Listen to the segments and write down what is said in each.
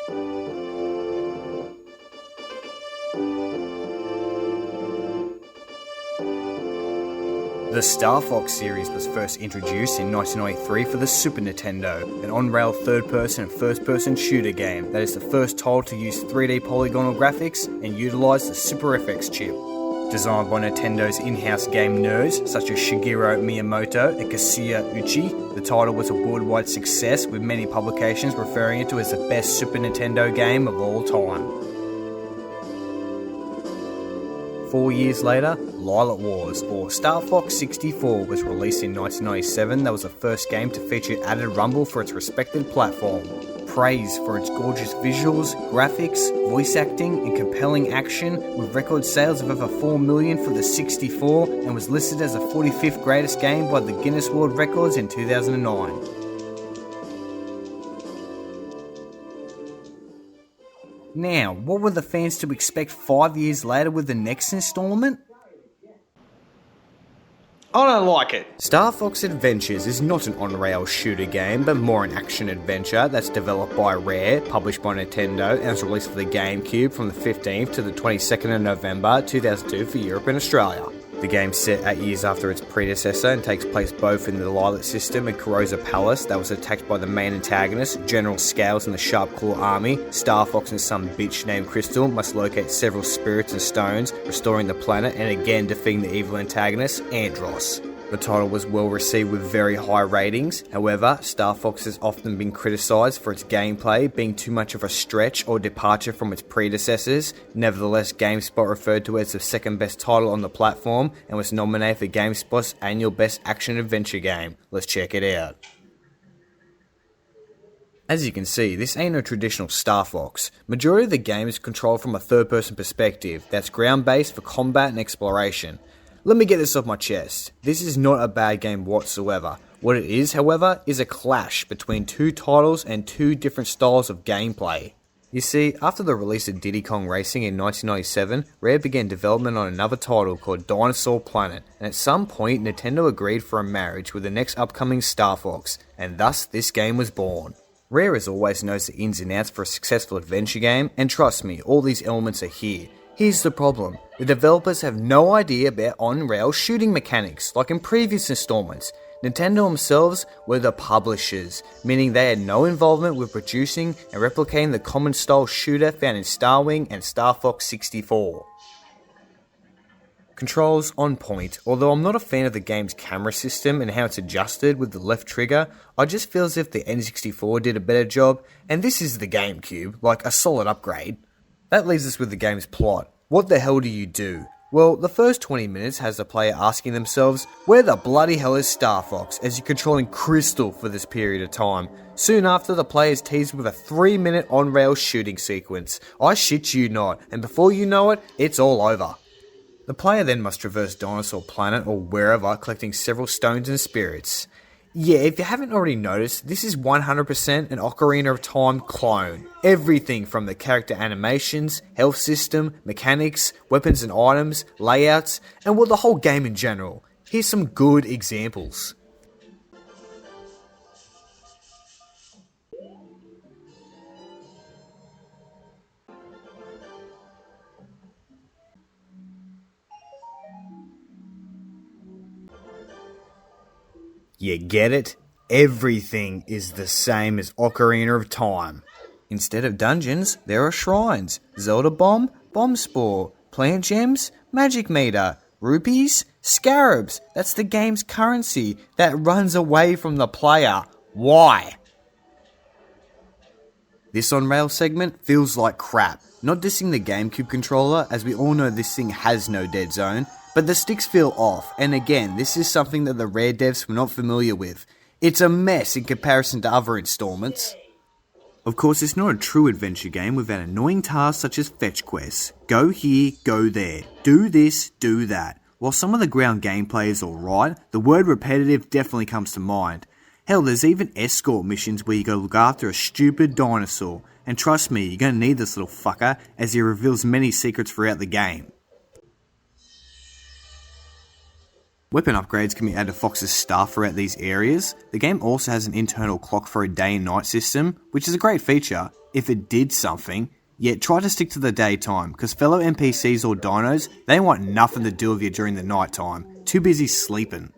The Starfox series was first introduced in 1993 for the Super Nintendo, an on-rail third-person and first-person shooter game that is the first title to use 3D polygonal graphics and utilise the Super FX chip. Designed by Nintendo's in-house game nerds such as Shigeru Miyamoto and Kazuya Uchi, the title was a worldwide success, with many publications referring to it as the best Super Nintendo game of all time. 4 years later, Lilac Wars, or Starfox 64, was released in 1997. That was the first game to feature added rumble for its respective platform. Praised for its gorgeous visuals, graphics, voice acting, and compelling action, with record sales of over 4 million for the 64, and was listed as the 45th greatest game by the Guinness World Records in 2009. Now, what were the fans to expect 5 years later with the next installment? I don't like it. Starfox Adventures is not an on-rail shooter game, but more an action-adventure that's developed by Rare, published by Nintendo, and was released for the GameCube from the 15th to the 22nd of November 2002 for Europe and Australia. The game's set 8 years after its predecessor and takes place both in the Lilac system and Corrosa Palace that was attacked by the main antagonist, General Scales and the Sharp Claw Army. Starfox and some bitch named Crystal must locate several spirits and stones, restoring the planet and again defeating the evil antagonist, Andros. The title was well received with very high ratings. However, Starfox has often been criticised for its gameplay being too much of a stretch or departure from its predecessors. Nevertheless, GameSpot referred to it as the second best title on the platform and was nominated for GameSpot's annual Best Action Adventure Game. Let's check it out. As you can see, this ain't no traditional Starfox. Majority of the game is controlled from a third-person perspective that's ground-based for combat and exploration. Let me get this off my chest. This is not a bad game whatsoever. What it is, however, is a clash between two titles and two different styles of gameplay. You see, after the release of Diddy Kong Racing in 1997, Rare began development on another title called Dinosaur Planet, and at some point Nintendo agreed for a marriage with the next upcoming Starfox, and thus this game was born. Rare has always knows the ins and outs for a successful adventure game, and trust me, all these elements are here. Here's the problem. The developers have no idea about on-rail shooting mechanics, like in previous installments. Nintendo themselves were the publishers, meaning they had no involvement with producing and replicating the common style shooter found in Starwing and Starfox 64. Controls on point. Although I'm not a fan of the game's camera system and how it's adjusted with the left trigger, I just feel as if the N64 did a better job, and this is the GameCube, like a solid upgrade. That leaves us with the game's plot. What the hell do you do? Well, the first 20 minutes has the player asking themselves, where the bloody hell is Starfox, as you're controlling Crystal for this period of time. Soon after, the player is teased with a 3-minute on-rail shooting sequence. I shit you not, and before you know it, it's all over. The player then must traverse Dinosaur Planet or wherever, collecting several stones and spirits. Yeah, if you haven't already noticed, this is 100% an Ocarina of Time clone. Everything from the character animations, health system, mechanics, weapons and items, layouts, and well, the whole game in general. Here's some good examples. You get it? Everything is the same as Ocarina of Time. Instead of dungeons, there are shrines. Zelda Bomb, Bomb Spore, Plant Gems, Magic Meter, Rupees, Scarabs. That's the game's currency that runs away from the player. Why? This on-rail segment feels like crap. Not dissing the GameCube controller, as we all know this thing has no dead zone, but the sticks feel off, and again, this is something that the Rare devs were not familiar with. It's a mess in comparison to other installments. Of course, it's not a true adventure game without annoying tasks such as fetch quests. Go here, go there. Do this, do that. While some of the ground gameplay is alright, the word repetitive definitely comes to mind. Hell, there's even escort missions where you go look after a stupid dinosaur. And trust me, you're gonna need this little fucker, as he reveals many secrets throughout the game. Weapon upgrades can be added to Fox's staff throughout these areas. The game also has an internal clock for a day and night system, which is a great feature if it did something, yet try to stick to the daytime, because fellow NPCs or dinos, they want nothing to do with you during the night time, too busy sleeping.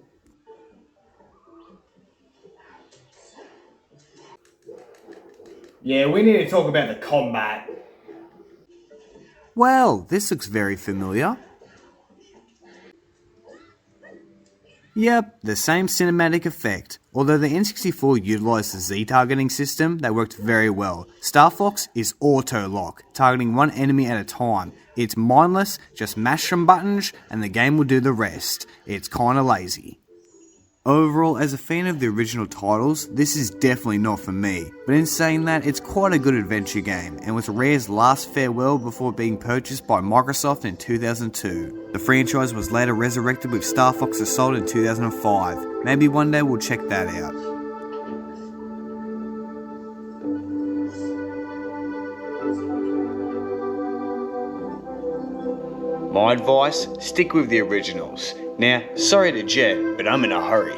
Yeah, we need to talk about the combat. Well, this looks very familiar. Yep, the same cinematic effect. Although the N64 utilised the Z targeting system, that worked very well. Starfox is auto-lock, targeting one enemy at a time. It's mindless, just mash some buttons and the game will do the rest. It's kinda lazy. Overall, as a fan of the original titles, this is definitely not for me, but in saying that, it's quite a good adventure game, and was Rare's last farewell before being purchased by Microsoft in 2002. The franchise was later resurrected with Star Fox Assault in 2005. Maybe one day we'll check that out. My advice, stick with the originals. Now, sorry to jet, but I'm in a hurry.